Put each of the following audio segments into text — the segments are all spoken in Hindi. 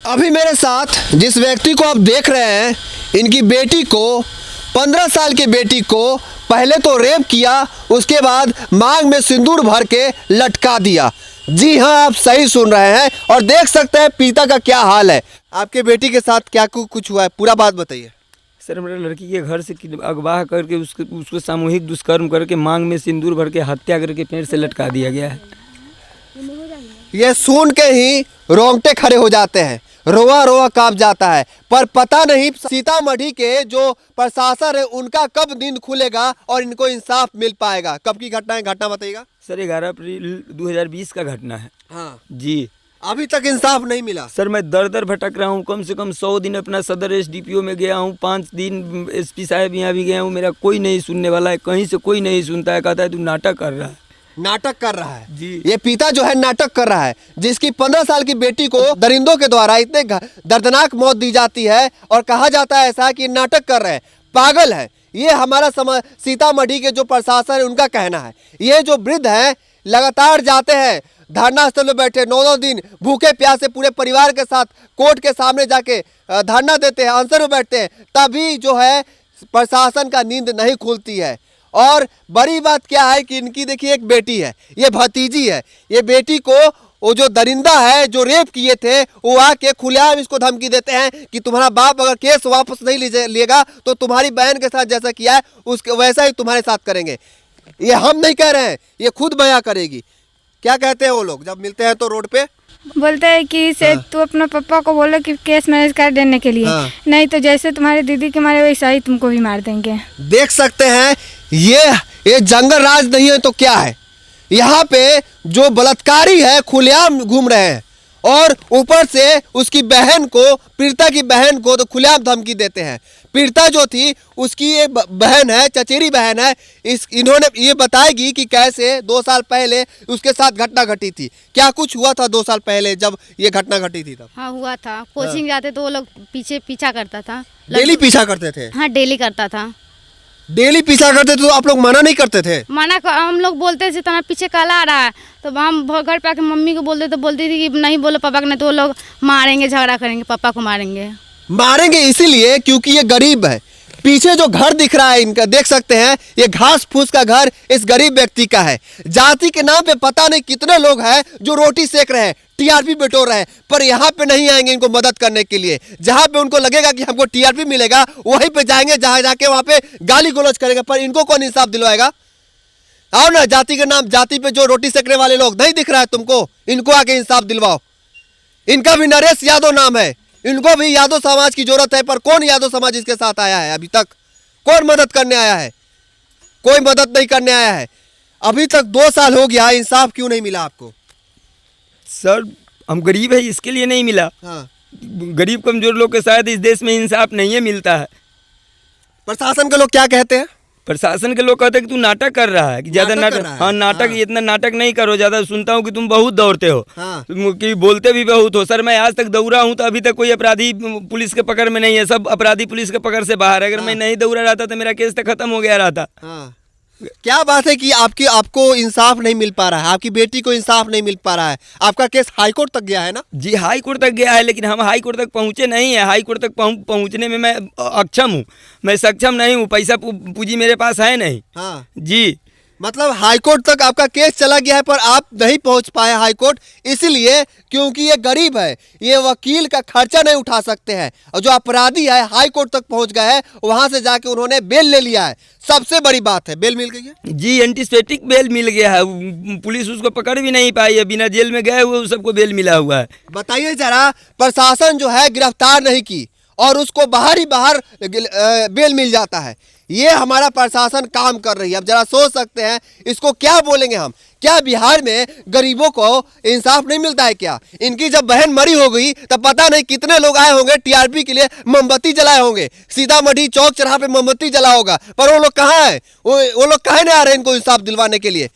अभी मेरे साथ जिस व्यक्ति को आप देख रहे हैं, इनकी बेटी को 15 साल की बेटी को पहले तो रेप किया, उसके बाद मांग में सिंदूर भर के लटका दिया। जी हाँ, आप सही सुन रहे हैं और देख सकते हैं पिता का क्या हाल है। आपके बेटी के साथ क्या कुछ हुआ है, पूरा बात बताइए। सर, मेरे लड़की के घर से अगवा करके उसको सामूहिक दुष्कर्म करके मांग में सिंदूर भर के हत्या करके पेड़ से लटका दिया गया है। ये सुन के ही रोंगटे खड़े हो जाते हैं, रोआ रोआ कांप जाता है। पर पता नहीं सीतामढ़ी के जो प्रशासन है उनका कब नींद खुलेगा और इनको इंसाफ मिल पाएगा। कब की घटना है, घटना बताइएगा। सर, 11 अप्रैल 2020 का घटना है। हाँ जी। अभी तक इंसाफ नहीं मिला। सर, मैं दर दर भटक रहा हूँ। कम से कम 100 दिन अपना सदर SDPO में गया हूँ, 5 दिन SP साहब यहाँ भी गया हूँ। मेरा कोई नहीं सुनने वाला है, कहीं से कोई नहीं सुनता है। कहता है तू नाटक कर रहा है। नाटक कर रहा है जी। ये पिता जो है नाटक कर रहा है, जिसकी 15 साल की बेटी को दरिंदों के द्वारा इतने दर्दनाक मौत दी जाती है और कहा जाता है ऐसा कि नाटक कर रहे हैं, पागल है। ये हमारा सीतामढ़ी के जो प्रशासन है उनका कहना है। ये जो वृद्ध है लगातार जाते हैं धरना स्थल में बैठे, 9 दिन भूखे प्यासे पूरे परिवार के साथ कोर्ट के सामने जाके धरना देते हैं, अनशन में बैठते हैं, तभी जो है प्रशासन का नींद नहीं खुलती है। और बड़ी बात क्या है कि इनकी देखिए एक बेटी है, ये भतीजी है। ये बेटी को वो जो दरिंदा है जो रेप किए थे वो आके खुलेआम इसको धमकी देते हैं कि तुम्हारा बाप अगर केस वापस नहीं लेगा तो तुम्हारी बहन के साथ जैसा किया है उसके वैसा ही तुम्हारे साथ करेंगे। ये हम नहीं कह रहे हैं, ये खुद बयां करेगी। क्या कहते हैं वो लोग जब मिलते हैं तो रोड पे? बोलते हैं कि से तू अपने पापा को बोलो कि केस मैनेज कर देने के लिए। नहीं तो जैसे तुम्हारी दीदी के मारे वैसा ही तुमको भी मार देंगे। देख सकते हैं ये जंगल राज नहीं है तो क्या है। यहाँ पे जो बलात्कारी है खुलेआम घूम रहे हैं और ऊपर से उसकी बहन को, पीड़िता की बहन को तो खुलेआम धमकी देते हैं। पीड़िता जो थी उसकी एक बहन है, चचेरी बहन है, इन्होंने ये बताएगी कि कैसे 2 साल पहले उसके साथ घटना घटी थी। क्या कुछ हुआ था 2 साल पहले जब ये घटना घटी थी तब? हाँ हुआ था। कोचिंग जाते तो वो लोग पीछा करता था। डेली पीछा करते थे? हाँ डेली करता था। डेली पीछा करते थे तो आप लोग मना नहीं करते थे? हम लोग बोलते थे तुम्हारा पीछे काला आ रहा है, तो हम घर पे आके मम्मी को बोलते तो बोलती थी कि नहीं बोलो पापा को, नहीं तो वो लोग मारेंगे, झगड़ा करेंगे, पापा को मारेंगे इसीलिए क्योंकि ये गरीब है। पीछे जो घर दिख रहा है इनका, देख सकते हैं, ये घास फूस का घर इस गरीब व्यक्ति का है। जाति के नाम पे पता नहीं कितने लोग हैं जो रोटी सेक रहे हैं, TRP बटोर रहे हैं, पर यहाँ पे नहीं आएंगे इनको मदद करने के लिए। जहाँ पे उनको लगेगा कि हमको TRP मिलेगा वहीं पे जाएंगे, जहाँ जाके वहाँ पे गाली गलौज करेंगे। पर इनको कौन इंसाफ दिलवाएगा? आओ ना, जाति के नाम, जाति पे जो रोटी सेकने वाले लोग नहीं दिख रहा है तुमको, इनको आके इंसाफ दिलवाओ। इनका भी नरेश यादव नाम है, इनको भी यादव समाज की जरूरत है। पर कौन यादव समाज इसके साथ आया है? अभी तक कौन मदद करने आया है? कोई मदद नहीं करने आया है। अभी तक 2 साल हो गया, इंसाफ क्यों नहीं मिला आपको? सर, हम गरीब है इसके लिए नहीं मिला। हाँ। गरीब कमजोर लोग के साथ इस देश में इंसाफ नहीं है मिलता है। प्रशासन के लोग क्या कहते हैं? प्रशासन के लोग कहते हैं कि तू नाटक कर रहा है, कि ज्यादा नाटक। हाँ नाटक, इतना नाटक नहीं करो ज्यादा। सुनता हूँ कि तुम बहुत दौड़ते हो। हाँ। कि बोलते भी बहुत हो। सर, मैं आज तक दौड़ा हूँ तो अभी तक कोई अपराधी पुलिस के पकड़ में नहीं है। सब अपराधी पुलिस के पकड़ से बाहर है। अगर मैं नहीं दौड़ा रहता तो मेरा केस तक खत्म हो गया रहता। हाँ। क्या बात है कि आपको इंसाफ नहीं मिल पा रहा है, आपकी बेटी को इंसाफ नहीं मिल पा रहा है। आपका केस हाई कोर्ट तक गया है ना? जी, हाई कोर्ट तक गया है, लेकिन हम हाई कोर्ट तक पहुंचे नहीं है। हाई कोर्ट तक पहुंचने में मैं अक्षम हूँ, मैं सक्षम नहीं हूँ। पैसा पूंजी मेरे पास है नहीं। हाँ जी, मतलब हाई कोर्ट तक आपका केस चला गया है पर आप नहीं पहुंच पाए हाई कोर्ट, इसलिए क्योंकि ये गरीब है, ये वकील का खर्चा नहीं उठा सकते हैं। और जो अपराधी है हाई कोर्ट तक पहुंच गए हैं, वहां से जाके उन्होंने बेल ले लिया है। सबसे बड़ी बात है, बेल मिल गई है। जी, एंटीस्टेटिक बेल मिल गया है। पुलिस उसको पकड़ भी नहीं पाई है, बिना जेल में गए हुए सबको बेल मिला हुआ है। बताइए जरा, प्रशासन जो है गिरफ्तार नहीं की और उसको बाहर ही बाहर बेल मिल जाता है। ये हमारा प्रशासन काम कर रही है। अब जरा सोच सकते हैं इसको क्या बोलेंगे हम। क्या बिहार में गरीबों को इंसाफ नहीं मिलता है क्या? इनकी जब बहन मरी हो गई तब पता नहीं कितने लोग आए होंगे TRP के लिए, मोमबत्ती जलाए होंगे, सीतामढ़ी चौक चौराहा पे मोमबत्ती जला होगा। पर वो लोग कहाँ है? वो लोग कहाँ नहीं आ रहे इनको इंसाफ दिलवाने के लिए?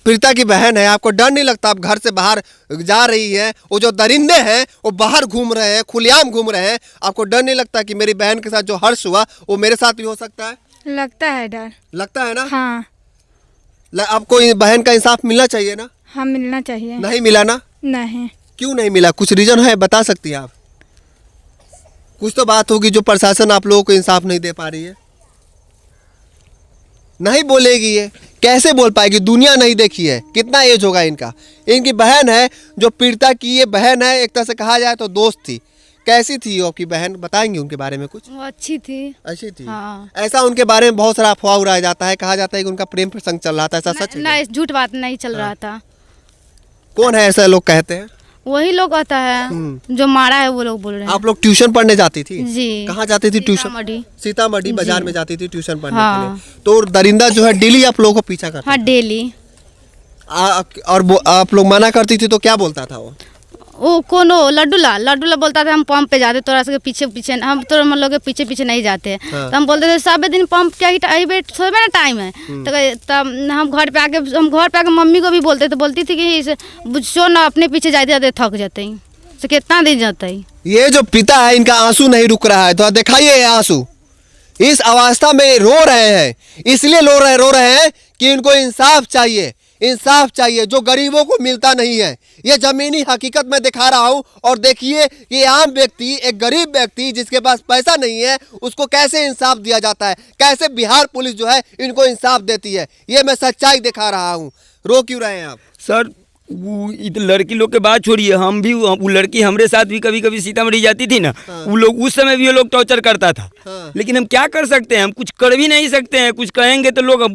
पीड़िता की बहन है, आपको डर नहीं लगता? आप घर से बाहर जा रही है, वो जो दरिंदे हैं वो बाहर घूम रहे हैं, खुलेआम घूम रहे हैं, आपको डर नहीं लगता कि मेरी बहन के साथ जो हर्ष हुआ वो मेरे साथ भी हो सकता है? लगता है डर। लगता है ना? हाँ। आपको बहन का इंसाफ मिलना चाहिए ना? हाँ मिलना चाहिए। नहीं मिला ना? नहीं। क्यों नहीं मिला? कुछ रीजन है, बता सकती हैं आप? कुछ तो बात होगी जो प्रशासन आप लोगों को इंसाफ नहीं दे पा रही है। नहीं बोलेगी ये, कैसे बोल पाएगी? दुनिया नहीं देखी है। कितना एज होगा इनका? इनकी बहन है जो पीड़िता की, ये बहन है, एक तरह से कहा जाए तो दोस्त थी। कैसी थी वो आपकी बहन? बताएंगे उनके बारे में कुछ? वो अच्छी थी। अच्छी थी। हाँ। ऐसा उनके बारे में बहुत सारा अफवाह उड़ाया जाता है, कहा जाता है कि उनका प्रेम प्रसंग चल रहा था, ऐसा सच है? नहीं, झूठ बात नहीं चल रहा था। कौन है ऐसा लोग कहते हैं? वही लोग आता है जो मारा है, वो लोग बोल रहे हैं। आप लोग ट्यूशन पढ़ने जाती थी? जी। कहाँ जाती थी ट्यूशन? सीतामढ़ी। सीतामढ़ी बाजार में जाती थी ट्यूशन पढ़ने हाँ। के लिए। तो दरिंदा जो है डेली आप लोगों को पीछा करता हाँ, डेली। और आप लोग मना करती थी तो क्या बोलता था वो कोनो लड्डूला बोलता था हम पंप पे जाते, तोरा के पीछे पीछे, हम तो हम लोग के पीछे पीछे नहीं जाते। हाँ। तो हम बोलते थे सब दिन पंप क्या ही वेट सोबे ना टाइम है। तो तब हम घर पे आके मम्मी को भी बोलते तो बोलती थी कि सो ना, अपने पीछे जाते जाते थक जाते हैं, तो कितना दिन जाता है। ये जो पिता है इनका आंसू नहीं रुक रहा है, तो दिखाइए ये आंसू। इस अवस्था में रो रहे हैं, इसलिए रो रहे हैं कि इनको इंसाफ चाहिए, इंसाफ चाहिए जो गरीबों को मिलता नहीं है। ये जमीनी हकीकत मैं दिखा रहा हूँ। और देखिए ये आम व्यक्ति, एक गरीब व्यक्ति जिसके पास पैसा नहीं है, उसको कैसे इंसाफ दिया जाता है, कैसे बिहार पुलिस जो है इनको इंसाफ देती है। ये मैं सच्चाई दिखा रहा हूँ। रो क्यों रहे हैं आप? सर वो लड़की लोग के बात छोड़िए, हम भी वो लड़की हमारे साथ भी कभी कभी सीतामढ़ी जाती थी ना। हाँ। वो लोग उस समय भी वो लोग टॉर्चर करता था। हाँ। लेकिन हम क्या कर सकते हैं, हम कुछ कर भी नहीं सकते हैं। कुछ कहेंगे तो लोग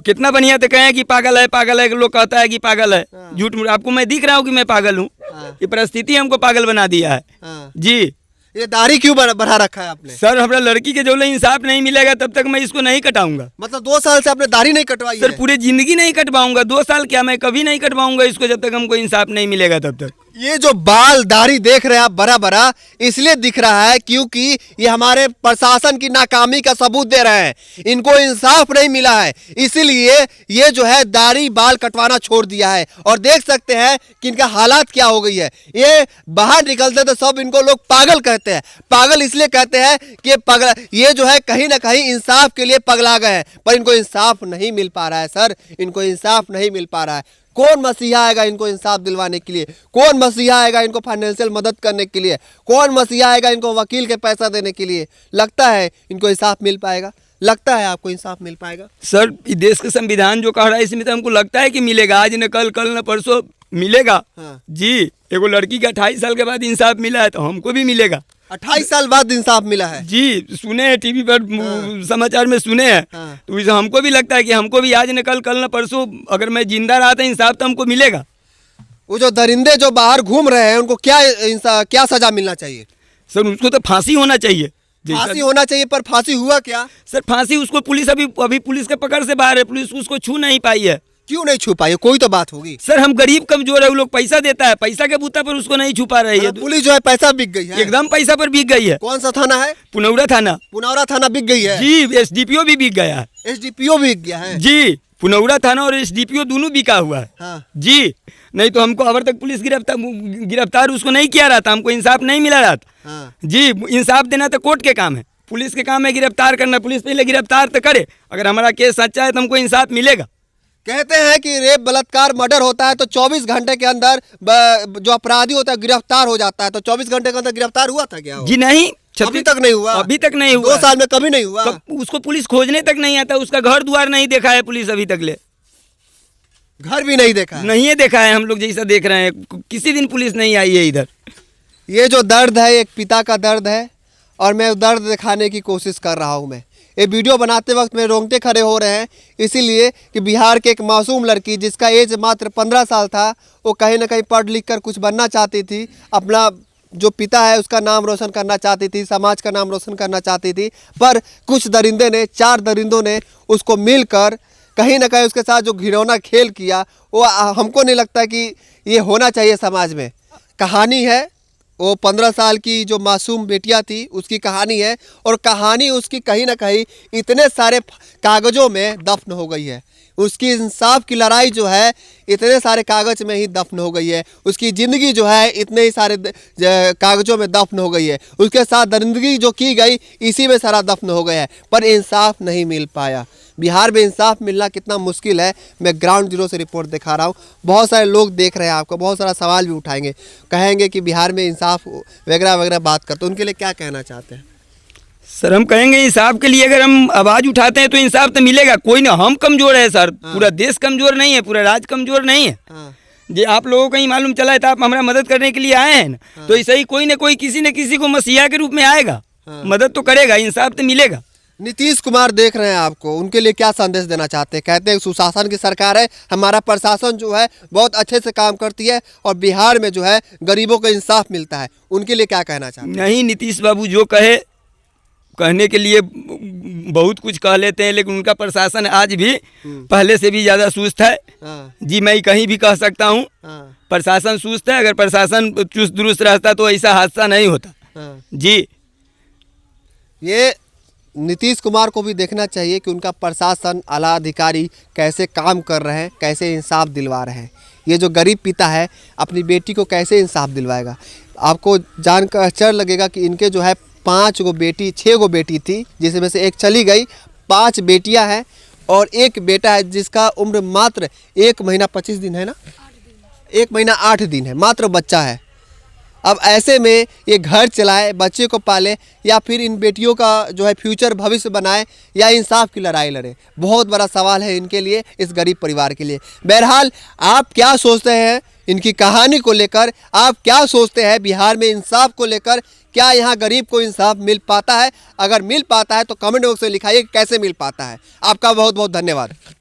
कितना बढ़िया तो कहें कि पागल है, लोग कहता है कि पागल है। हाँ। झूठ आपको मैं दिख रहा हूँ कि मैं पागल हूँ। हाँ। ये परिस्थिति हमको पागल बना दिया है। हाँ। जी ये दाढ़ी क्यों बढ़ा रखा है आपने? सर, हमारा लड़की के जो इंसाफ नहीं मिलेगा तब तक मैं इसको नहीं कटाऊंगा। मतलब 2 साल से आपने दाढ़ी नहीं कटवाई सर है? पूरी जिंदगी नहीं कटवाऊंगा। 2 साल क्या, मैं कभी नहीं कटवाऊंगा इसको जब तक हमको इंसाफ नहीं मिलेगा तब तक। ये जो बाल दाढ़ी देख रहे हैं आप बड़ा इसलिए दिख रहा है क्योंकि ये हमारे प्रशासन की नाकामी का सबूत दे रहे हैं। इनको इंसाफ नहीं मिला है, इसीलिए ये जो है दाढ़ी बाल कटवाना छोड़ दिया है। और देख सकते हैं कि इनका हालात क्या हो गई है। ये बाहर निकलते तो सब इनको लोग पागल कहते हैं। पागल इसलिए कहते हैं कि ये जो है कहीं ना कहीं इंसाफ के लिए पगला गए हैं, पर इनको इंसाफ नहीं मिल पा रहा है। सर, इनको इंसाफ नहीं मिल पा रहा है। कौन मसीहा आएगा इनको इंसाफ दिलवाने के लिए? कौन मसीहा आएगा इनको फाइनेंशियल मदद करने के लिए? कौन मसीहा आएगा इनको वकील के पैसा देने के लिए? लगता है इनको इंसाफ मिल पाएगा? लगता है आपको इंसाफ मिल पाएगा? सर, इस देश का संविधान जो कह रहा है इसमें तो हमको लगता है कि मिलेगा। आज न कल, कल न परसों मिलेगा। हाँ। जी, एगो लड़की का 28 साल के बाद इंसाफ मिला है तो हमको भी मिलेगा। 28 साल बाद इंसाफ मिला है? जी, सुने हैं टीवी पर। हाँ। समाचार में सुने हैं। हाँ। तो इसे हमको भी लगता है कि हमको भी आज न कल, कल न परसों अगर मैं जिंदा रहा था इंसाफ तो हमको मिलेगा। वो जो दरिंदे जो बाहर घूम रहे हैं उनको क्या सजा मिलना चाहिए? सर, उसको तो फांसी होना चाहिए। फांसी होना चाहिए, पर फांसी हुआ क्या? सर, फांसी उसको पुलिस अभी पुलिस के पकड़ से बाहर है। पुलिस उसको छू नहीं पाई है। क्यों नहीं छू पाई? कोई तो बात होगी। सर, हम गरीब कमजोर है, वो लोग पैसा देता है, पैसा के बूता पर उसको नहीं छुपा रही है। पुलिस जो है पैसा बिक गई है? एकदम पैसा पर बिक गई है। कौन सा थाना है? पुनौरा थाना। पुनौरा थाना बिक गई है? जी, एसडीपीओ भी बिक गया है। एसडीपीओ भी बिक गया है? जी, पुनौरा थाना और एसडीपीओ दोनों बिका हुआ है। हाँ। जी, नहीं तो हमको अब तक पुलिस गिरफ्तार उसको नहीं किया रहा था, हमको इंसाफ नहीं मिला रहा था। हाँ। जी, इंसाफ देना तो कोर्ट के काम है, पुलिस के काम है गिरफ्तार करना। पुलिस पहले गिरफ्तार तो करे, अगर हमारा केस सच्चा है तो हमको इंसाफ मिलेगा। कहते हैं कि रेप, बलात्कार, मर्डर होता है तो 24 घंटे के अंदर जो अपराधी होता है गिरफ्तार हो जाता है। तो 24 घंटे के अंदर गिरफ्तार हुआ था क्या? जी नहीं, अभी तक नहीं हुआ? अभी तक नहीं हुआ। 2 साल में कभी नहीं हुआ? उसको पुलिस खोजने तक नहीं आता, उसका घर द्वार नहीं देखा है पुलिस अभी तक ले। घर भी नहीं देखा है? नहीं देखा है, हम लोग जैसा देख रहे हैं, किसी दिन पुलिस नहीं आई है इधर। ये जो दर्द है एक पिता का दर्द है, और मैं दर्द दिखाने की कोशिश कर रहा हूँ। मैं ये वीडियो बनाते वक्त मेरे रोंगटे खड़े हो रहे हैं, इसीलिए कि बिहार के एक मासूम लड़की जिसका एज मात्र 15 साल था, वो कहीं ना कहीं पढ़ लिख कर कुछ बनना चाहती थी, अपना जो पिता है उसका नाम रोशन करना चाहती थी, समाज का नाम रोशन करना चाहती थी। पर कुछ दरिंदे ने, 4 दरिंदों ने उसको मिलकर कहीं ना कहीं उसके साथ जो घिनौना खेल किया, वो हमको नहीं लगता कि ये होना चाहिए समाज में। कहानी है वो 15 साल की जो मासूम बेटियां थी उसकी कहानी है, और कहानी उसकी कहीं ना कहीं इतने सारे कागज़ों में दफन हो गई है। उसकी इंसाफ की लड़ाई जो है इतने सारे कागज में ही दफन हो गई है, उसकी ज़िंदगी जो है इतने ही सारे कागजों में दफन हो गई है, उसके साथ दरिंदगी जो की गई इसी में सारा दफन हो गया है, पर इंसाफ नहीं मिल पाया। बिहार में इंसाफ मिलना कितना मुश्किल है, मैं ग्राउंड जीरो से रिपोर्ट दिखा रहा हूँ। बहुत सारे लोग देख रहे हैं आपको, बहुत सारा सवाल भी उठाएंगे, कहेंगे कि बिहार में इंसाफ वगैरह वगैरह बात करते, उनके लिए क्या कहना चाहते हैं? सर हम कहेंगे इंसाफ के लिए अगर हम आवाज़ उठाते हैं तो इंसाफ तो मिलेगा। कोई ना, हम कमज़ोर है सर, पूरा देश कमज़ोर नहीं है, पूरा राज्य कमज़ोर नहीं है। जी आप लोगों को ही मालूम चला है तो आप हमारा मदद करने के लिए आए हैं ना, तो ऐसे ही कोई ना कोई किसी न किसी को मसीहा के रूप में आएगा, मदद तो करेगा, इंसाफ तो मिलेगा। नीतीश कुमार देख रहे हैं आपको, उनके लिए क्या संदेश देना चाहते हैं? कहते हैं सुशासन की सरकार है, हमारा प्रशासन जो है बहुत अच्छे से काम करती है और बिहार में जो है गरीबों को इंसाफ मिलता है, उनके लिए क्या कहना चाहते हैं? नहीं, नीतीश बाबू जो कहे, कहने के लिए बहुत कुछ कह लेते हैं, लेकिन उनका प्रशासन आज भी पहले से भी ज़्यादा सुस्त है। जी मैं कहीं भी कह सकता हूँ, प्रशासन सुस्त है। अगर प्रशासन चुस्त दुरुस्त रहता तो ऐसा हादसा नहीं होता। जी ये नीतीश कुमार को भी देखना चाहिए कि उनका प्रशासन, आला अधिकारी कैसे काम कर रहे हैं, कैसे इंसाफ दिलवा रहे हैं। ये जो गरीब पिता है अपनी बेटी को कैसे इंसाफ दिलवाएगा? आपको जानकर आश्चर्य लगेगा कि इनके जो है 6 गो बेटी थी, जिसमें से एक चली गई, 5 बेटियां हैं और एक बेटा है जिसका उम्र मात्र 1 महीना 25 दिन है ना, 1 महीना 8 दिन है, मात्र बच्चा है। अब ऐसे में ये घर चलाए, बच्चे को पाले, या फिर इन बेटियों का जो है फ्यूचर भविष्य बनाए, या इंसाफ की लड़ाई लड़े? बहुत बड़ा सवाल है इनके लिए, इस गरीब परिवार के लिए। बहरहाल आप क्या सोचते हैं इनकी कहानी को लेकर? आप क्या सोचते हैं बिहार में इंसाफ को लेकर? क्या यहाँ गरीब को इंसाफ मिल पाता है? अगर मिल पाता है तो कमेंट बॉक्स में लिखाइए कैसे मिल पाता है। आपका बहुत बहुत धन्यवाद।